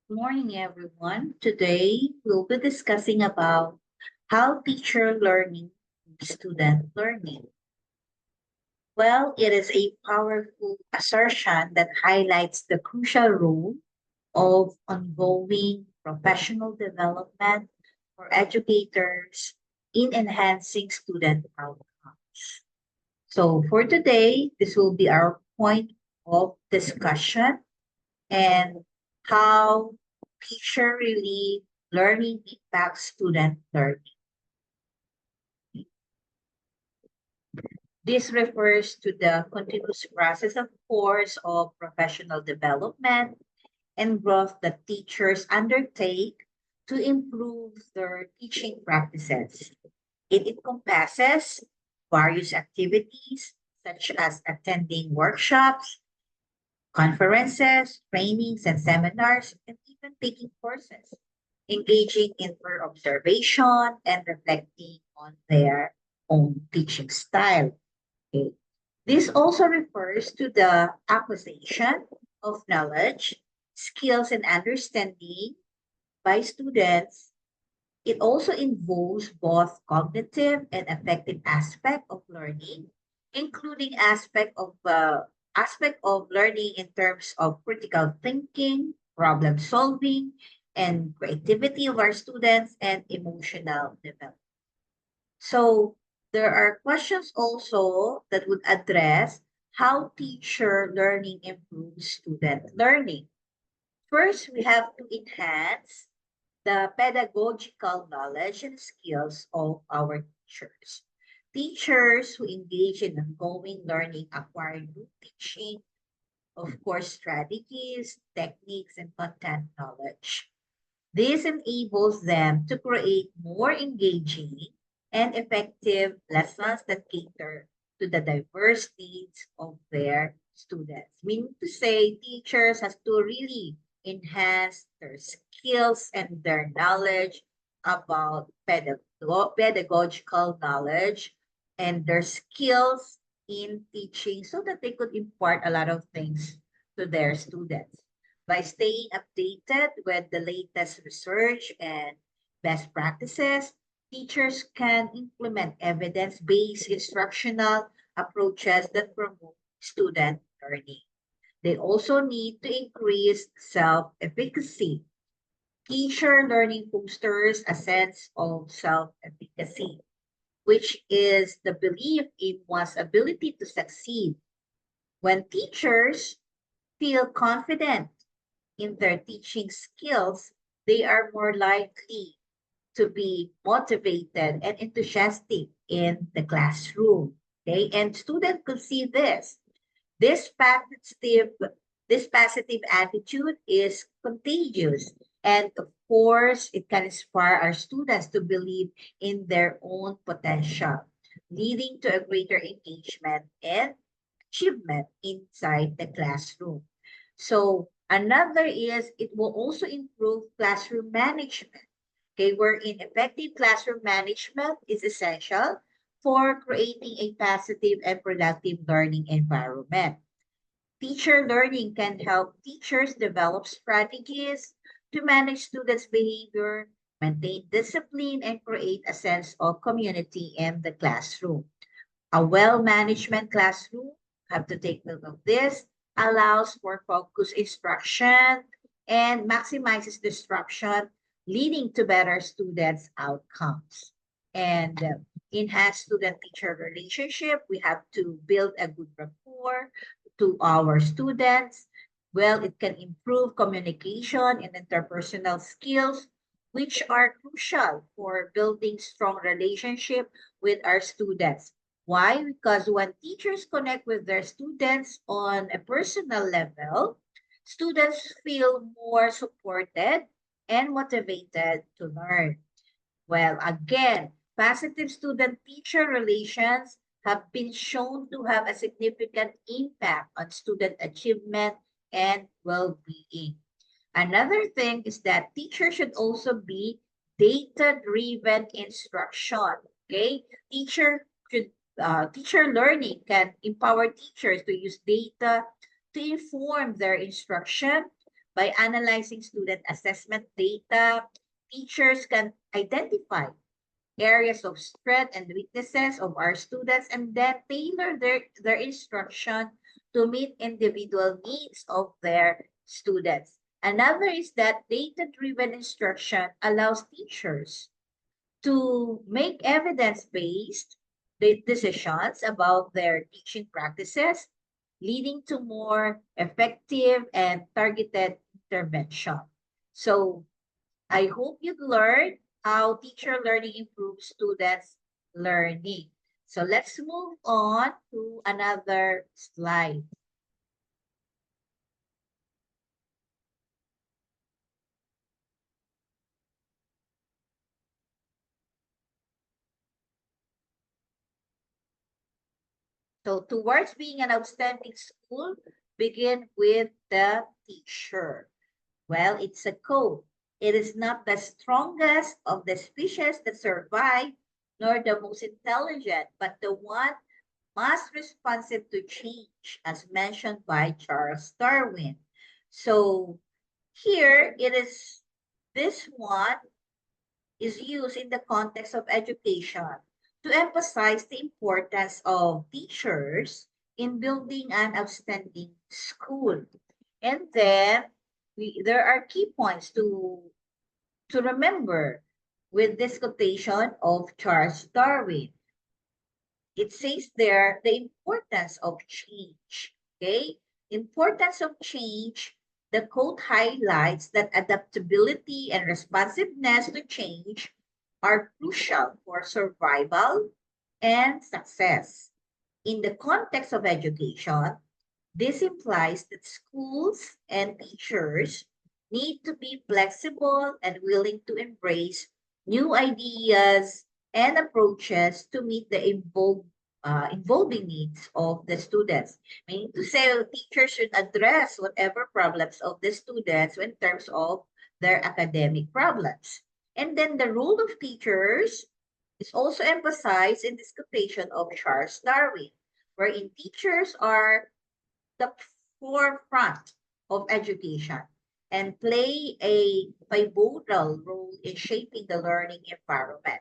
Good morning, everyone. Today, we'll be discussing about how teacher learning and student learning. Well, it is a powerful assertion that highlights the crucial role of ongoing professional development for educators in enhancing student outcomes. So for today, this will be our point of discussion and how teacher really learning impacts student learning. This refers to the continuous process, of course, of professional development and growth that teachers undertake to improve their teaching practices. It encompasses various activities such as attending workshops, conferences, trainings, and seminars, and even taking courses, engaging in peer observation and reflecting on their own teaching style. Okay. This also refers to the acquisition of knowledge, skills, and understanding by students. It also involves both cognitive and affective aspect of learning, including aspect of learning in terms of critical thinking, problem solving, and creativity of our students and emotional development. So there are questions also that would address how teacher learning improves student learning. First, we have to enhance the pedagogical knowledge and skills of our teachers. Teachers who engage in ongoing learning acquire new teaching, of course, strategies, techniques, and content knowledge. This enables them to create more engaging and effective lessons that cater to the diverse needs of their students. Meaning to say, teachers has to really enhance their skills and their knowledge about pedagogical knowledge and their skills in teaching so that they could impart a lot of things to their students by staying updated with the latest research and best practices. Teachers can implement evidence-based instructional approaches that promote student learning. They also need to increase self-efficacy. Teacher learning fosters a sense of self-efficacy, which is the belief in one's ability to succeed. When teachers feel confident in their teaching skills, they are more likely to be motivated and enthusiastic in the classroom. Okay, and students could see this. This positive, this positive attitude is contagious. And of course, it can inspire our students to believe in their own potential, leading to a greater engagement and achievement inside the classroom. So another is it will also improve classroom management. Okay, wherein effective classroom management is essential for creating a positive and productive learning environment. Teacher learning can help teachers develop strategies to manage students' behavior, maintain discipline, and create a sense of community in the classroom. A well-management classroom, have to take note of this, allows for focused instruction and maximizes disruption, leading to better students' outcomes. And enhance student-teacher relationship, we have to build a good rapport to our students. Well, it can improve communication and interpersonal skills, which are crucial for building strong relationship with our students. Why? Because when teachers connect with their students on a personal level, students feel more supported and motivated to learn. Well, again, positive student-teacher relations have been shown to have a significant impact on student achievement and well-being. Another thing is that teachers should also be data-driven instruction. Okay, teacher learning can empower teachers to use data to inform their instruction, By analyzing student assessment data, teachers can identify areas of strength and weaknesses of our students and then tailor their instruction to meet individual needs of their students. Another is that data-driven instruction allows teachers to make evidence-based decisions about their teaching practices, leading to more effective and targeted intervention. So I hope you've learned how teacher learning improves students' learning. So let's move on to another slide. So towards being an outstanding school, begin with the teacher. Well, it's a code. It is not the strongest of the species that survive, nor the most intelligent, but the one most responsive to change, as mentioned by Charles Darwin. So here it is, this one is used in the context of education to emphasize the importance of teachers in building an outstanding school. And then there are key points to remember with this quotation of Charles Darwin. It says there the importance of change. Okay? Importance of change. The quote highlights that adaptability and responsiveness to change are crucial for survival and success. In the context of education, this implies that schools and teachers need to be flexible and willing to embrace new ideas and approaches to meet the evolving needs of the students. Meaning to say, teachers should address whatever problems of the students in terms of their academic problems. And then the role of teachers is also emphasized in this quotation of Charles Darwin, wherein teachers are the forefront of education and play a pivotal role in shaping the learning environment.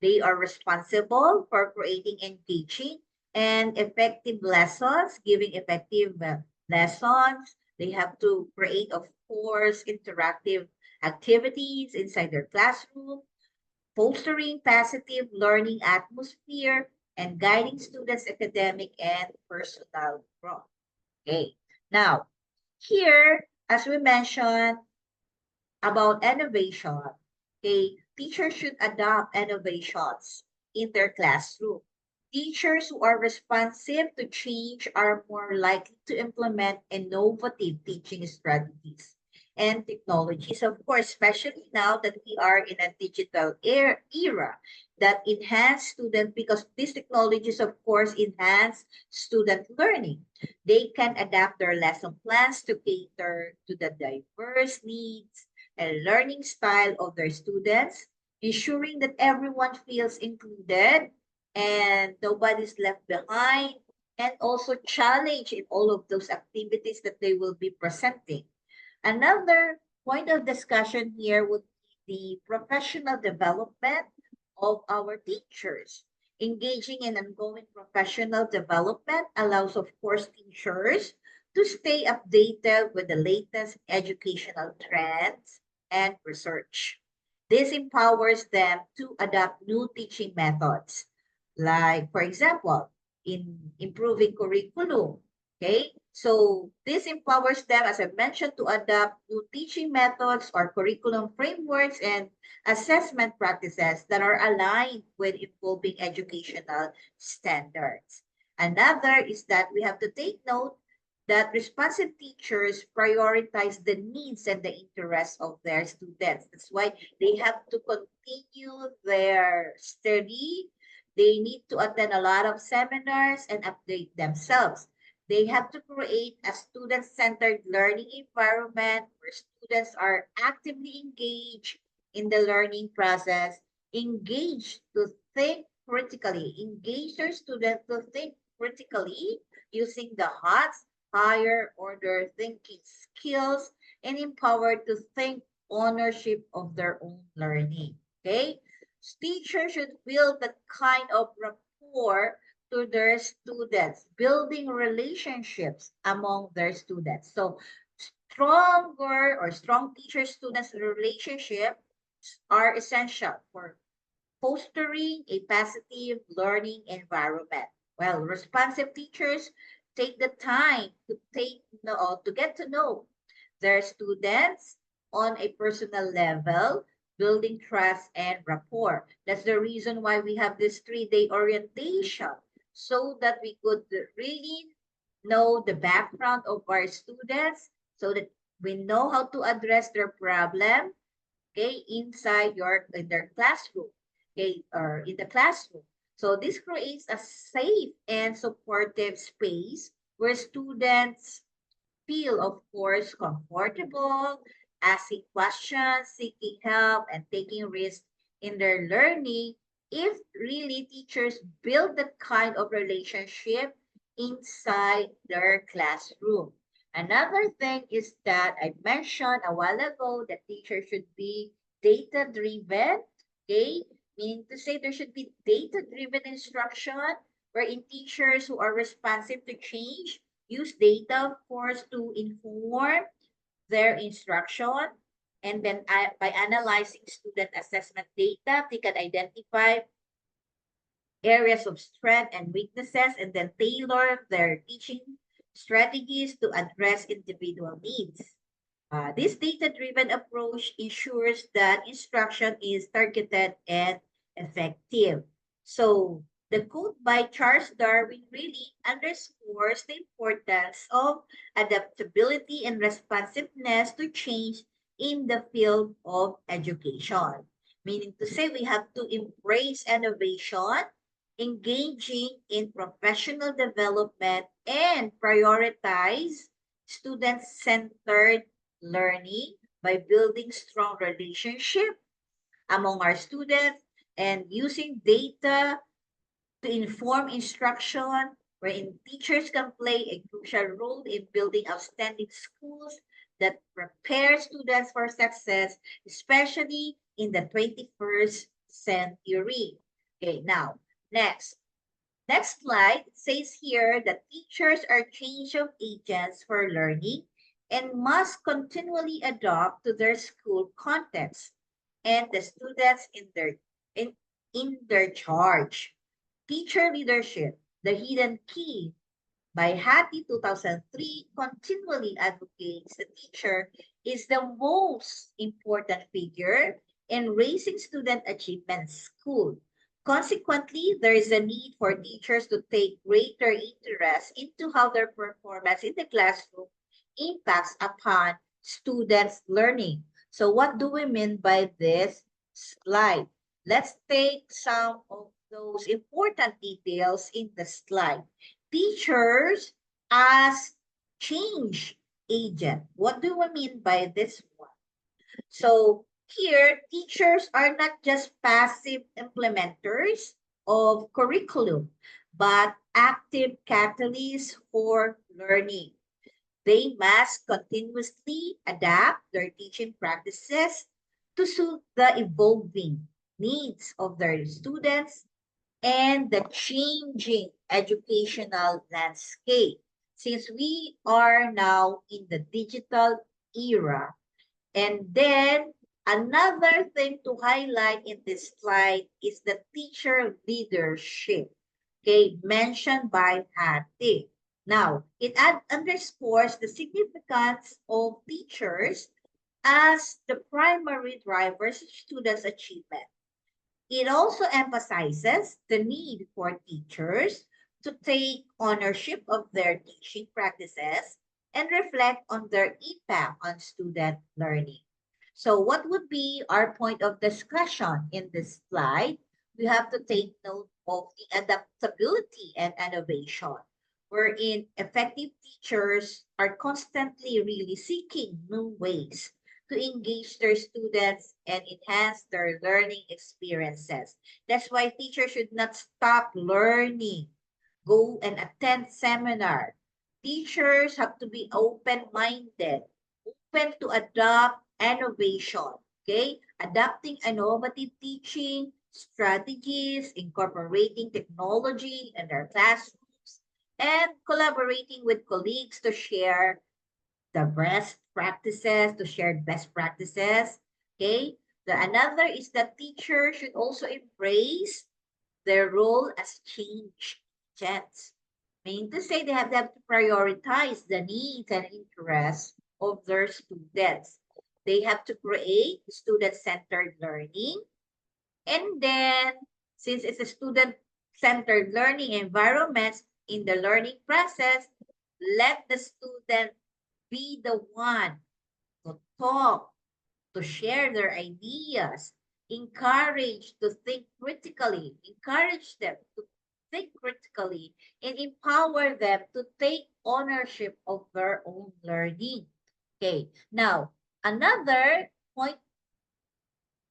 They are responsible for creating engaging and effective lessons, giving effective lessons. They have to create, of course, interactive activities inside their classroom, fostering positive learning atmosphere, and guiding students' academic and personal growth. Okay. Now, here, as we mentioned about innovation, okay, teachers should adopt innovations in their classroom. Teachers who are responsive to change are more likely to implement innovative teaching strategies and technologies, of course, especially now that we are in a digital era that enhance student, because these technologies, of course, enhance student learning. They can adapt their lesson plans to cater to the diverse needs and learning style of their students, ensuring that everyone feels included and nobody's left behind, and also challenge in all of those activities that they will be presenting. Another point of discussion here would be the professional development of our teachers. Engaging in ongoing professional development allows, of course, teachers to stay updated with the latest educational trends and research. This empowers them to adopt new teaching methods, like, for example, in improving curriculum. Okay, so this empowers them, as I mentioned, to adopt new teaching methods or curriculum frameworks and assessment practices that are aligned with evolving educational standards. Another is that we have to take note that responsive teachers prioritize the needs and the interests of their students. That's why they have to continue their study. They need to attend a lot of seminars and update themselves. They have to create a student-centered learning environment where students are actively engaged in the learning process, engaged to think critically, engage their students to think critically using the HOTS, higher order thinking skills, and empowered to think ownership of their own learning. Okay? Teachers should build that kind of rapport to their students, building relationships among their students. So stronger or strong teacher-students relationship are essential for fostering a positive learning environment. Well, responsive teachers take the time to get to know their students on a personal level, building trust and rapport. That's the reason why we have this 3-day orientation so that we could really know the background of our students so that we know how to address their problem, okay, inside in their classroom, okay, or in the classroom. So this creates a safe and supportive space where students feel, of course, comfortable asking questions, seeking help, and taking risks in their learning if really teachers build that kind of relationship inside their classroom. Another thing is that I mentioned a while ago that teachers should be data driven, okay? Meaning to say there should be data driven instruction wherein teachers who are responsive to change use data, of course, to inform their instruction. And then by analyzing student assessment data, they can identify areas of strength and weaknesses and then tailor their teaching strategies to address individual needs. This data-driven approach ensures that instruction is targeted and effective. So the quote by Charles Darwin really underscores the importance of adaptability and responsiveness to change in the field of education. Meaning to say we have to embrace innovation, engaging in professional development, and prioritize student-centered learning by building strong relationship among our students and using data to inform instruction, wherein teachers can play a crucial role in building outstanding schools that prepare students for success, especially in the 21st century. Okay, now, next. Next slide says here that teachers are change of agents for learning and must continually adapt to their school context and the students in, in their charge. Teacher leadership, the hidden key by Hattie 2003 continually advocates the teacher is the most important figure in raising student achievement in school. Consequently, there is a need for teachers to take greater interest into how their performance in the classroom impacts upon students' learning. So what do we mean by this slide? Let's take some of those important details in the slide. Teachers as change agent. What do we mean by this one? So here, teachers are not just passive implementers of curriculum, but active catalysts for learning. They must continuously adapt their teaching practices to suit the evolving needs of their students and the changing educational landscape. Since we are now in the digital era, and then another thing to highlight in this slide is the teacher leadership, okay, mentioned by Hattie. Now, it underscores the significance of teachers as the primary drivers of students' achievement. It also emphasizes the need for teachers to take ownership of their teaching practices and reflect on their impact on student learning. So what would be our point of discussion in this slide? We have to take note of the adaptability and innovation, wherein effective teachers are constantly really seeking new ways to engage their students and enhance their learning experiences. That's why teachers should not stop learning. Go and attend seminar. Teachers have to be open-minded, open to adopt innovation, okay? Adapting innovative teaching strategies, incorporating technology in their classrooms, and collaborating with colleagues to share the best practices, to share best practices, okay? Another is that teachers should also embrace their role as change agents. Meaning to say they have to prioritize the needs and interests of their students. They have to create student-centered learning. And then, since it's a student-centered learning environment in the learning process, let the student be the one to talk, to share their ideas, encourage to think critically, encourage them to think critically, and empower them to take ownership of their own learning. Okay, now another point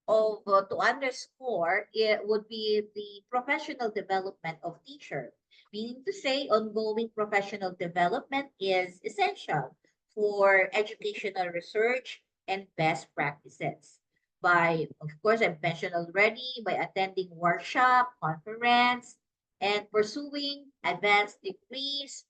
of to underscore it would be the professional development of teacher, meaning to say ongoing professional development is essential for educational research and best practices by, of course, I've mentioned already, by attending workshop, conference, and pursuing advanced degrees.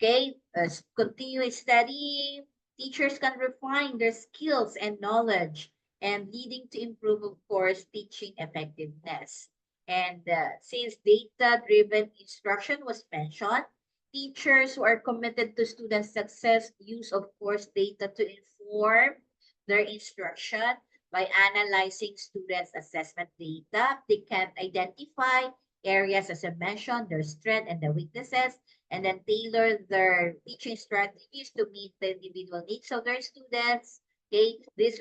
Okay, as continuous study, teachers can refine their skills and knowledge and leading to improve, of course, teaching effectiveness. And since data-driven instruction was mentioned, teachers who are committed to student success use, of course, data to inform their instruction by analyzing students' assessment data. They can identify areas, as I mentioned, their strength and the weaknesses, and then tailor their teaching strategies to meet the individual needs of their students. Okay, this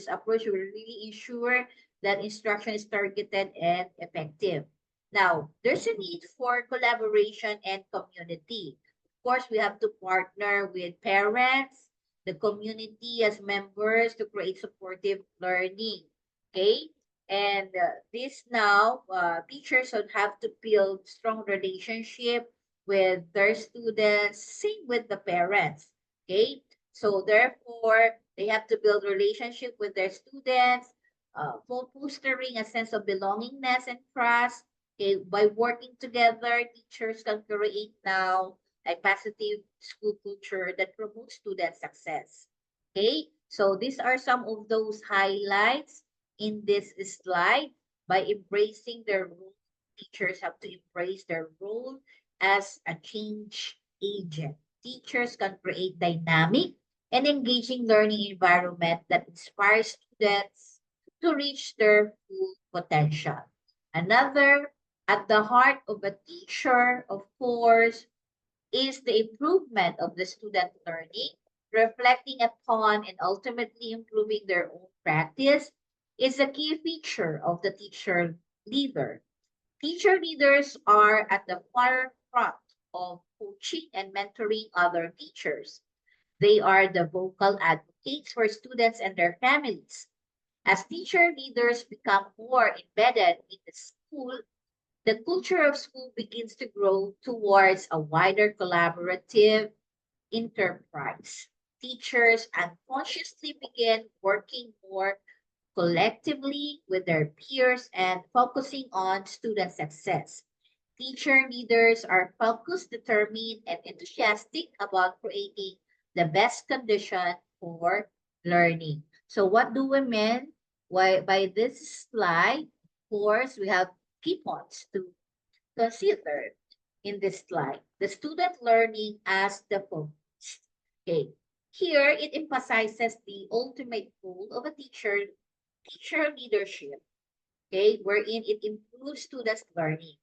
approach will really ensure that instruction is targeted and effective. Now, there's a need for collaboration and community. Of course, we have to partner with parents, the community as members to create supportive learning. Okay, and this now, teachers would have to build strong relationship with their students, same with the parents. Okay, so therefore they have to build relationship with their students, for fostering a sense of belongingness and trust. Okay, by working together, teachers can create now a positive school culture that promotes student success. Okay, so these are some of those highlights in this slide. By embracing their role, teachers have to embrace their role as a change agent. Teachers can create dynamic and engaging learning environment that inspires students to reach their full potential. Another, at the heart of a teacher, of course, is the improvement of the student learning, reflecting upon and ultimately improving their own practice is a key feature of the teacher leader. Teacher leaders are at the forefront of coaching and mentoring other teachers. They are the vocal advocates for students and their families. As teacher leaders become more embedded in the school, the culture of school begins to grow towards a wider collaborative enterprise. Teachers unconsciously begin working more collectively with their peers and focusing on student success. Teacher leaders are focused, determined, and enthusiastic about creating the best condition for learning. So what do we mean by this slide? Of course, we have key points to consider in this slide. The student learning as the focus. Okay. Here, it emphasizes the ultimate goal of a teacher leadership, okay, wherein it improves students' learning.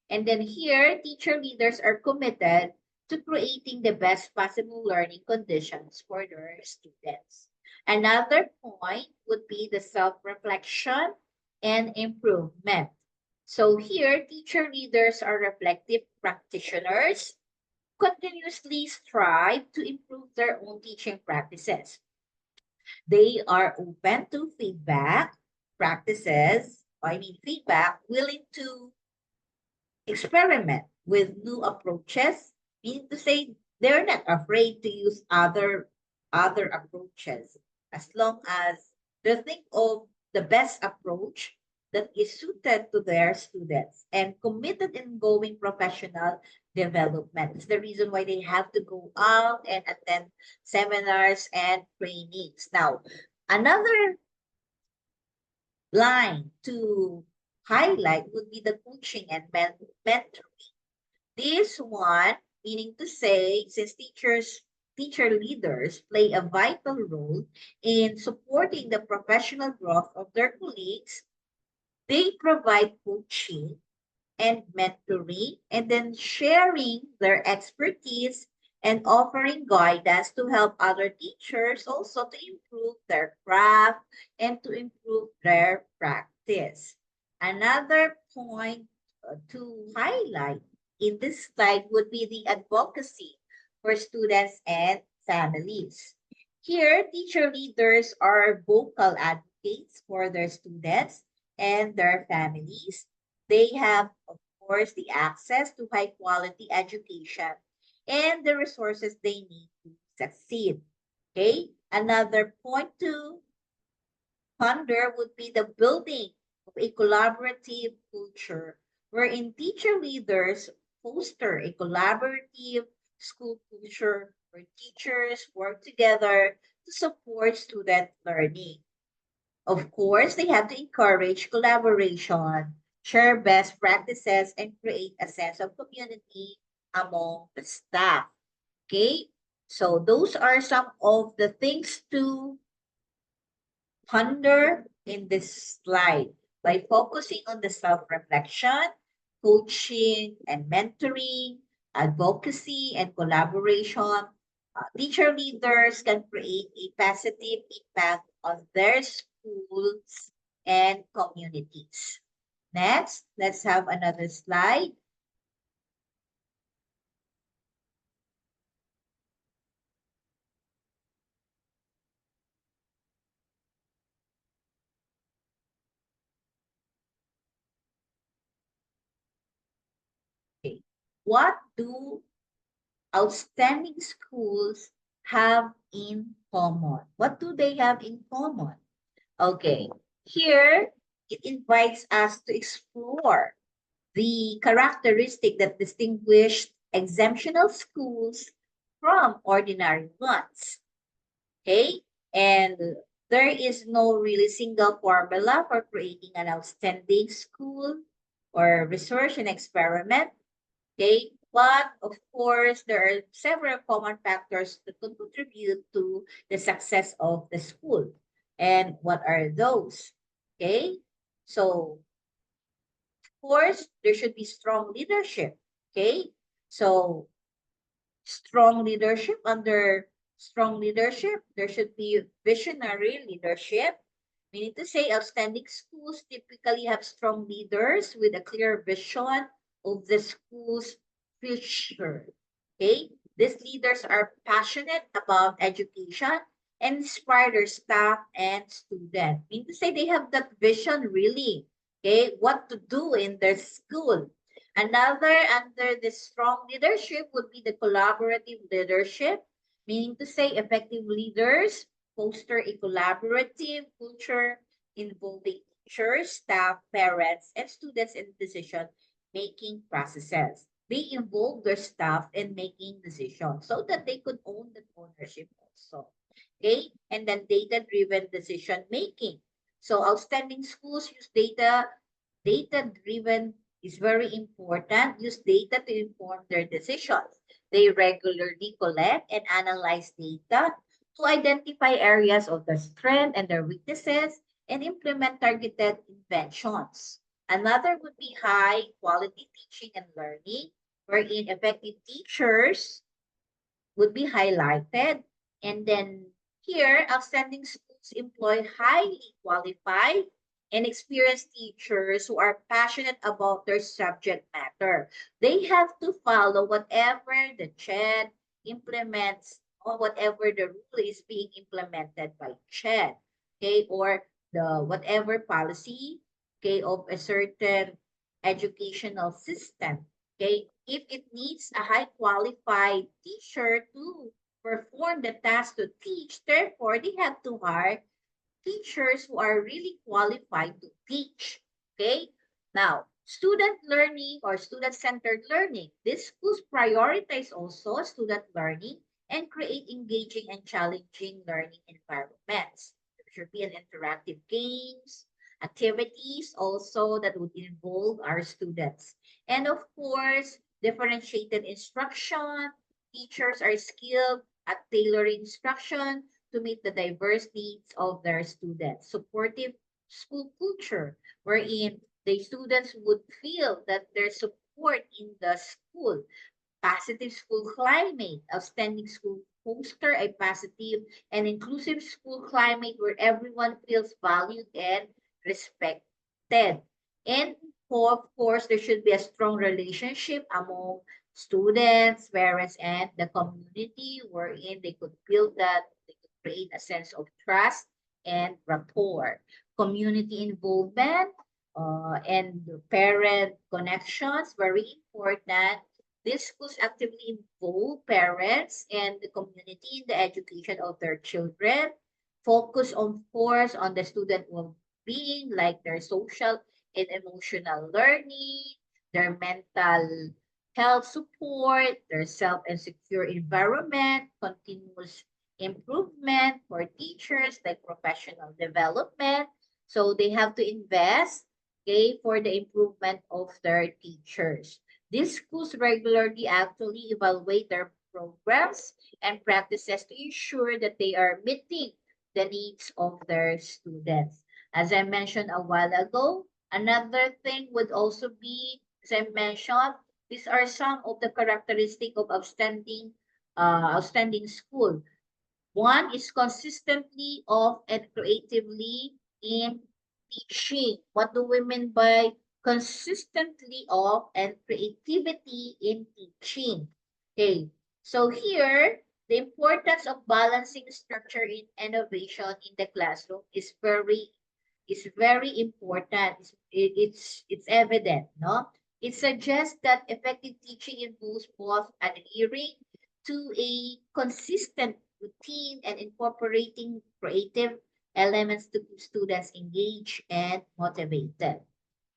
And then here, teacher leaders are committed to creating the best possible learning conditions for their students. Another point would be the self-reflection and improvement. So here, teacher leaders are reflective practitioners, continuously strive to improve their own teaching practices. They are open to feedback, feedback, willing to experiment with new approaches, meaning to say they're not afraid to use other other approaches, as long as they think of the best approach that is suited to their students and committed in going professional development. It's the reason why they have to go out and attend seminars and trainings. Now, another line to highlight would be the coaching and mentoring. This one, meaning to say, since teacher leaders play a vital role in supporting the professional growth of their colleagues, they provide coaching and mentoring, and then sharing their expertise and offering guidance to help other teachers also to improve their craft and to improve their practice. Another point to highlight in this slide would be the advocacy for students and families. Here, teacher leaders are vocal advocates for their students and their families. They have, of course, the access to high quality education and the resources they need to succeed. Okay. Another point to ponder would be the building of a collaborative culture wherein teacher leaders foster a collaborative school culture where teachers work together to support student learning. Of course, they have to encourage collaboration, share best practices, and create a sense of community among the staff. Okay? So those are some of the things to ponder in this slide by focusing on the self-reflection, coaching and mentoring, advocacy and collaboration. Teacher leaders can create a positive impact on their schools and communities. Next, let's have another slide. Okay. What do outstanding schools have in common? What do they have in common? Okay, here it invites us to explore the characteristic that distinguished exemptional schools from ordinary ones. Okay, and there is no really single formula for creating an outstanding school or research and experiment. Okay, but of course, there are several common factors that could contribute to the success of the school. And what are those? Okay, so of course, there should be strong leadership. Okay, so strong leadership, under strong leadership, there should be visionary leadership. Meaning to say, outstanding schools typically have strong leaders with a clear vision of the school's future. Okay? These leaders are passionate about education and inspire their staff and students. Meaning to say, they have that vision really. Okay? What to do in their school. Another under the strong leadership would be the collaborative leadership, meaning to say effective leaders foster a collaborative culture involving teachers, staff, parents, and students in decision-making processes. They involve their staff in making decisions so that they could own the ownership also. Okay? And then data-driven decision-making. So outstanding schools use data-driven is very important. Use data to inform their decisions. They regularly collect and analyze data to identify areas of their strength and their weaknesses and implement targeted interventions. Another would be high quality teaching and learning, wherein effective teachers would be highlighted. And then here, outstanding schools employ highly qualified and experienced teachers who are passionate about their subject matter. They have to follow whatever the CHED implements or whatever the rule is being implemented by CHED, okay, or the whatever policy, okay, of a certain educational system. Okay, if it needs a high qualified teacher to perform the task to teach. Therefore, they have to hire teachers who are really qualified to teach. Okay? Now, student learning or student-centered learning. These schools prioritize also student learning and create engaging and challenging learning environments. There should be an interactive games, activities also that would involve our students. And of course, differentiated instruction. Teachers are skilled at tailoring instruction to meet the diverse needs of their students. Supportive school culture, wherein the students would feel that there's support in the school. Positive school climate, outstanding school foster a positive and inclusive school climate where everyone feels valued and respected. And of course, there should be a strong relationship among students, parents, and the community wherein they could build that, they could create a sense of trust and rapport. Community involvement and parent connections, very important. These schools actively involve parents and the community in the education of their children. Focus, of course, on the student well-being, like their social and emotional learning, their mental health support, their self and secure environment, continuous improvement for teachers, like professional development. So they have to invest, okay, for the improvement of their teachers. These schools regularly actually evaluate their programs and practices to ensure that they are meeting the needs of their students. As I mentioned a while ago, another thing would also be, as I mentioned, these are some of the characteristics of outstanding school. One is consistently of and creatively in teaching. What do we mean by consistently of and creativity in teaching? Okay, so here, the importance of balancing structure in innovation in the classroom is very important. It's evident, no? It suggests that effective teaching involves both adhering to a consistent routine and incorporating creative elements to keep students engaged and motivated.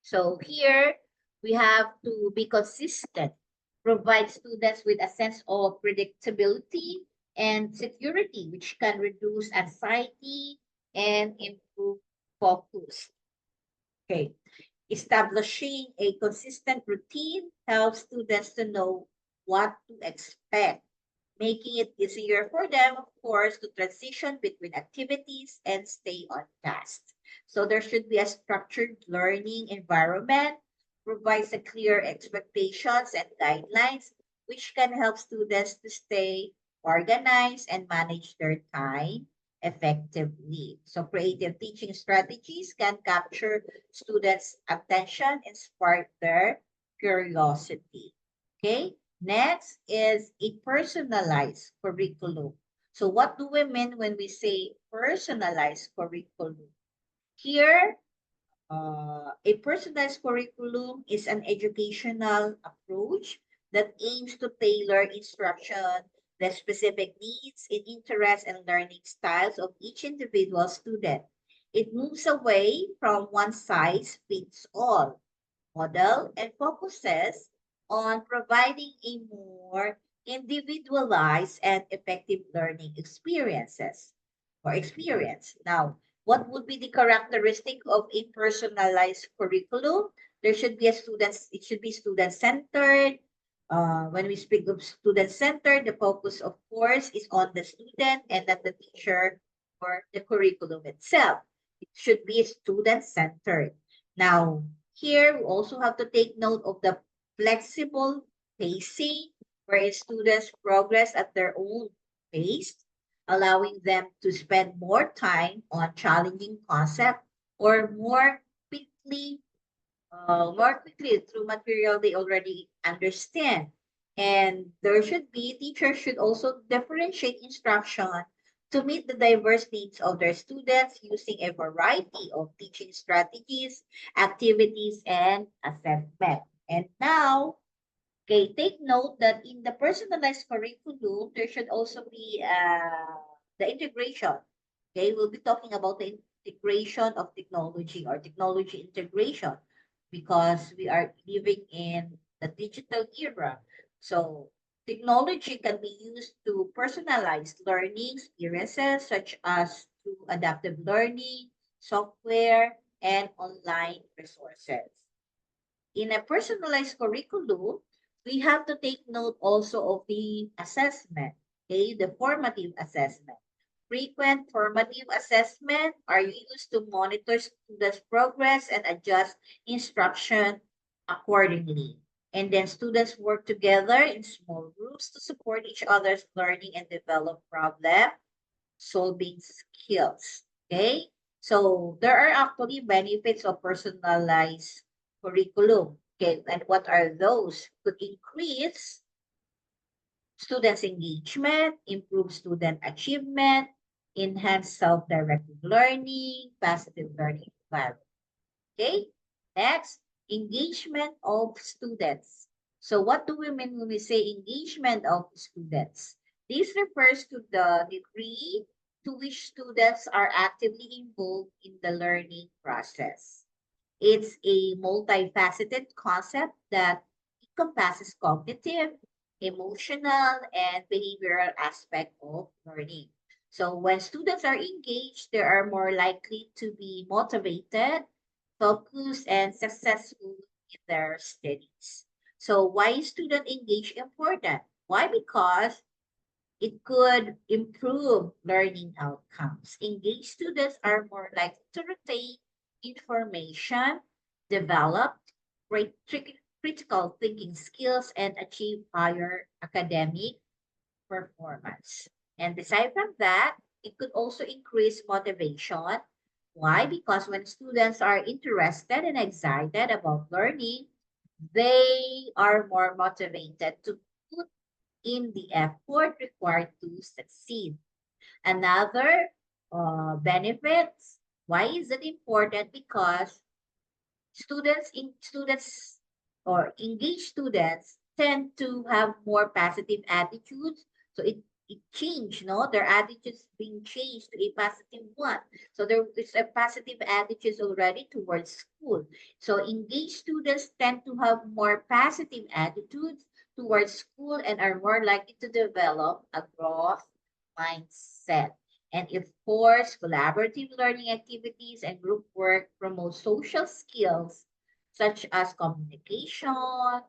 So here we have to be consistent, provide students with a sense of predictability and security, which can reduce anxiety and improve focus. Okay. Establishing a consistent routine helps students to know what to expect, making it easier for them, of course, to transition between activities and stay on task. So there should be a structured learning environment, provides a clear expectations and guidelines, which can help students to stay organized and manage their time effectively. So creative teaching strategies can capture students' attention and spark their curiosity. Okay? Next is a personalized curriculum. So what do we mean when we say personalized curriculum? Here, a personalized curriculum is an educational approach that aims to tailor instruction, the specific needs and interests and learning styles of each individual student. It moves away from one size fits all model and focuses on providing a more individualized and effective learning experience. Now, what would be the characteristic of a personalized curriculum? There should be it should be student-centered. When we speak of student-centered, the focus, of course, is on the student and not the teacher or the curriculum itself. It should be student-centered. Now, here, we also have to take note of the flexible pacing, where students progress at their own pace, allowing them to spend more time on challenging concepts or more quickly through material they already understand. And teachers should also differentiate instruction to meet the diverse needs of their students using a variety of teaching strategies, activities, and assessment. And now, Okay, take note that in the personalized curriculum, there should also be the integration. Okay, we'll be talking about the integration of technology or technology integration because we are living in the digital era. So technology can be used to personalize learning experiences such as through adaptive learning, software, and online resources. In a personalized curriculum, we have to take note also of the assessment, okay, the formative assessment. Frequent formative assessment are used to monitor students' progress and adjust instruction accordingly. And then students work together in small groups to support each other's learning and develop problem solving skills. Okay? So there are actually benefits of personalized curriculum. Okay, and what are those? Could increase students' engagement, improve student achievement, enhance self-directed learning, positive learning environment. Okay, next, engagement of students. So what do we mean when we say engagement of students? This refers to the degree to which students are actively involved in the learning process. It's a multifaceted concept that encompasses cognitive, emotional, and behavioral aspect of learning. So when students are engaged, they are more likely to be motivated, focused, and successful in their studies. So why is student engaged important? Why? Because it could improve learning outcomes. Engaged students are more likely to retain information, develop critical thinking skills, and achieve higher academic performance. And aside from that, it could also increase motivation. Why? Because when students are interested and excited about learning, they are more motivated to put in the effort required to succeed. Another benefits. Why is it important? Because students or engaged students tend to have more positive attitudes. So it changed, no? Their attitudes being changed to a positive one. So there is a positive attitudes already towards school. So engaged students tend to have more positive attitudes towards school and are more likely to develop a growth mindset. And of course, collaborative learning activities and group work promote social skills such as communication,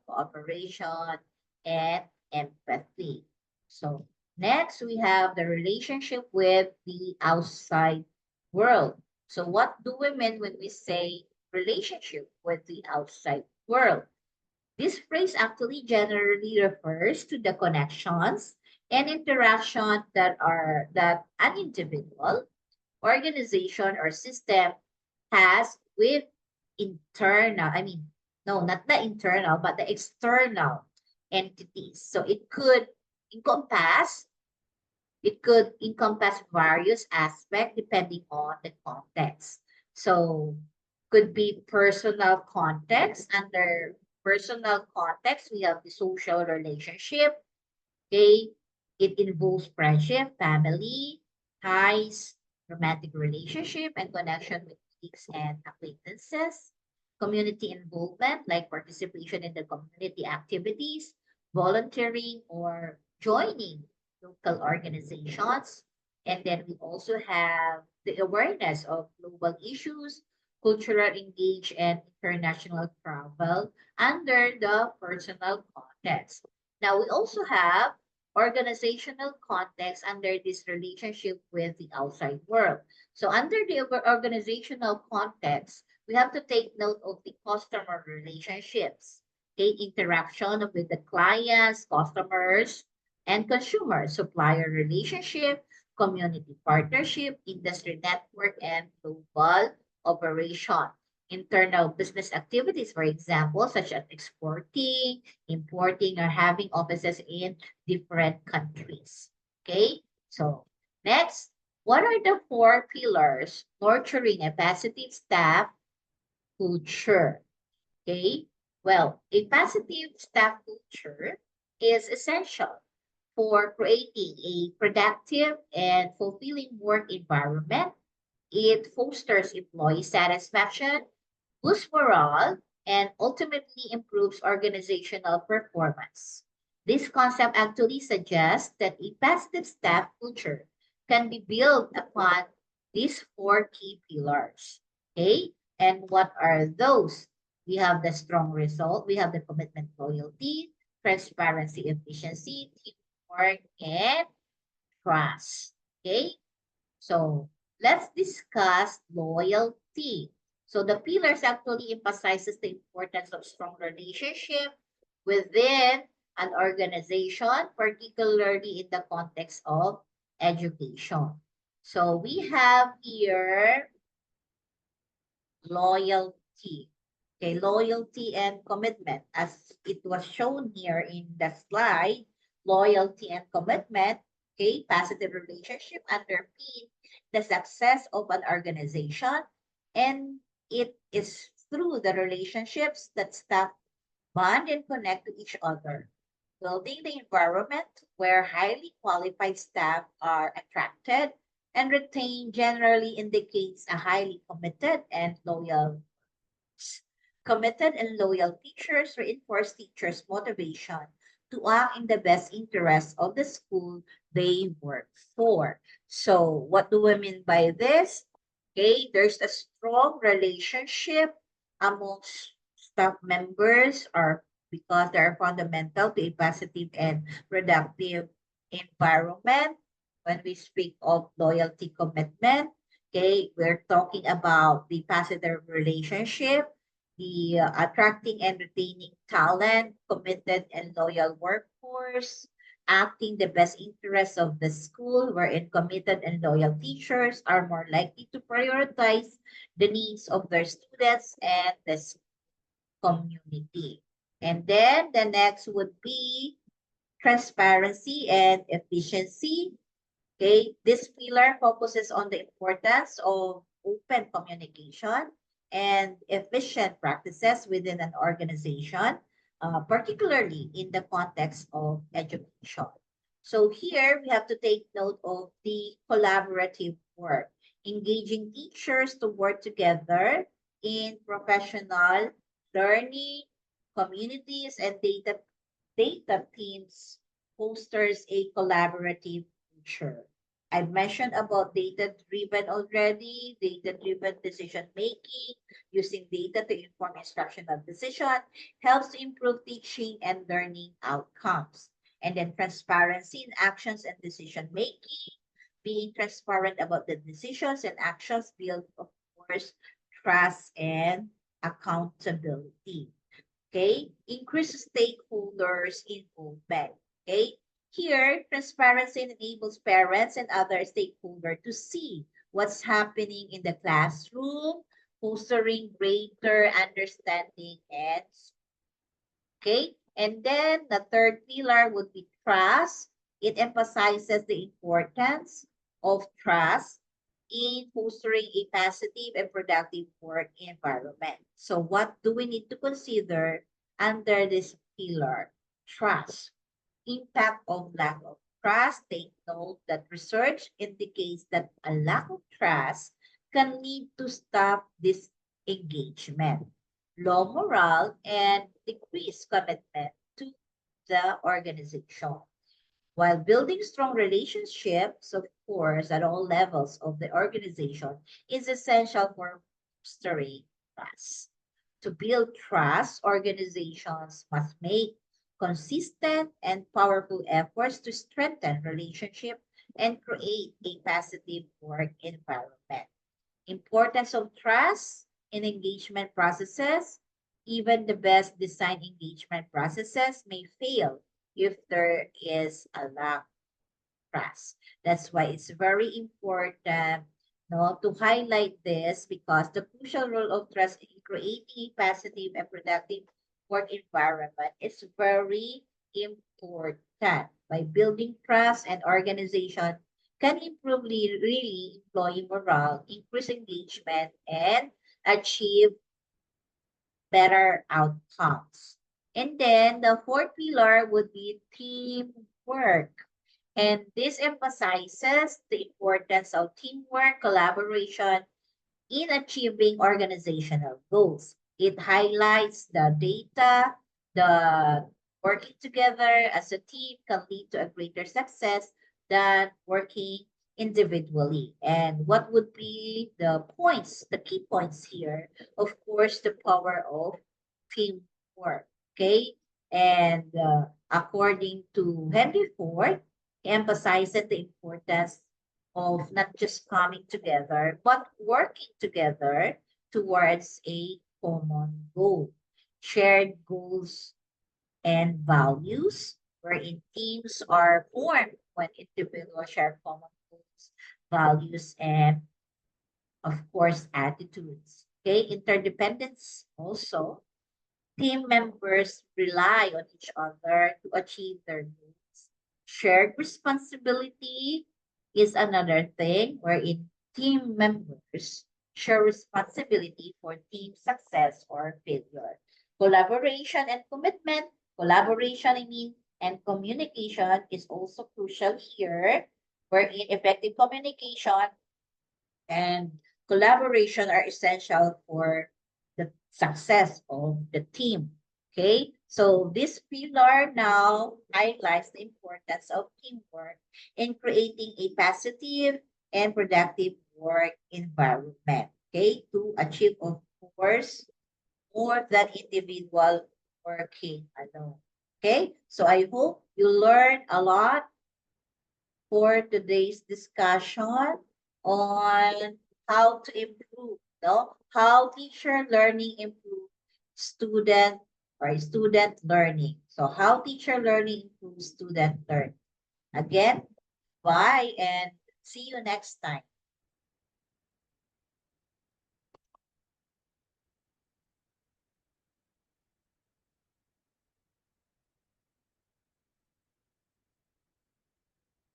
cooperation, and empathy. So next, we have the relationship with the outside world. So what do we mean when we say relationship with the outside world? This phrase actually generally refers to the connections and interaction that an individual, organization, or system has with internal, I mean, no, not the internal, but the external entities. So encompass, it could encompass various aspects depending on the context. So could be personal context. Under personal context, we have the social relationship. Okay, it involves friendship, family, ties, romantic relationship, and connection with colleagues and acquaintances. Community involvement, like participation in the community activities, volunteering, or joining local organizations. And then we also have the awareness of global issues, cultural engage, and international travel under the personal context. Now, we also have organizational context under this relationship with the outside world. So under the organizational context, we have to take note of the customer relationships, okay, interaction with the clients, customers, and consumers, supplier relationship, community partnership, industry network, and global operation. Internal business activities, for example, such as exporting, importing, or having offices in different countries. Okay, so next, what are the four pillars nurturing a positive staff culture? Okay, Well, a positive staff culture is essential for creating a productive and fulfilling work environment. It fosters employee satisfaction, boosts morale, and ultimately improves organizational performance. This concept actually suggests that a positive staff culture can be built upon these four key pillars. Okay? And what are those? We have the strong result, we have the commitment, loyalty, transparency, efficiency, teamwork, and trust. Okay? So let's discuss loyalty. So the pillars actually emphasizes the importance of strong relationship within an organization, particularly in the context of education. So we have here loyalty. Okay, loyalty and commitment. As it was shown here in the slide, loyalty and commitment, okay, positive relationship underpin the success of an organization, and it is through the relationships that staff bond and connect to each other. Building the environment where highly qualified staff are attracted and retained generally indicates a highly committed and loyal. Committed and loyal teachers reinforce teachers' motivation to act in the best interest of the school they work for. So, what do we mean by this? Okay, there's a strong relationship amongst staff members or because they're fundamental to a positive and productive environment. When we speak of loyalty commitment, okay, we're talking about the positive relationship, the attracting and retaining talent, committed and loyal workforce, acting the best interests of the school, wherein committed and loyal teachers are more likely to prioritize the needs of their students and the community. And then the next would be transparency and efficiency. Okay, this pillar focuses on the importance of open communication and efficient practices within an organization, particularly in the context of education. So here we have to take note of the collaborative work, engaging teachers to work together in professional learning, communities, and data teams fosters a collaborative culture. I've mentioned about data-driven already, data-driven decision making, using data to inform instructional decision, helps to improve teaching and learning outcomes. And then transparency in actions and decision making, being transparent about the decisions and actions build, of course, trust and accountability. Okay, increase stakeholders involvement. Okay, here transparency enables parents and other stakeholders to see what's happening in the classroom, fostering greater understanding and okay. And then the third pillar would be trust. It emphasizes the importance of trust in fostering a positive and productive work environment. So what do we need to consider under this pillar? Trust. Impact of lack of trust. Take note that research indicates that a lack of trust can lead to staff disengagement, low morale, and decreased commitment to the organization. While building strong relationships, of course, at all levels of the organization is essential for fostering trust. To build trust, organizations must make consistent and powerful efforts to strengthen relationship and create a positive work environment. Importance of trust in engagement processes. Even the best designed engagement processes may fail if there is a lack of trust. That's why it's very important, no, to highlight this because the crucial role of trust in creating a positive and productive work environment is very important. By building trust and organization can improve really employee morale, increase engagement, and achieve better outcomes. And then the fourth pillar would be teamwork. And this emphasizes the importance of teamwork, collaboration in achieving organizational goals. It highlights the data, the working together as a team can lead to a greater success than working individually. And what would be the points, the key points here? Of course, the power of teamwork. Okay. And according to Henry Ford, he emphasized the importance of not just coming together, but working together towards a common goal. Shared goals and values, wherein teams are formed when individuals share common goals, values, and of course, attitudes. Okay, interdependence also. Team members rely on each other to achieve their goals. Shared responsibility is another thing wherein team members share responsibility for team success or failure. Collaboration and commitment. Collaboration, I mean, and communication is also crucial here, wherein effective communication and collaboration are essential for the success of the team. Okay, so this pillar now highlights the importance of teamwork in creating a positive and productive work environment. Okay, to achieve, of course, more than individual working alone. Okay, so I hope you learned a lot for today's discussion on how to improve, no? How teacher learning improve student or student learning. So how teacher learning improves student learning. Again, bye and see you next time.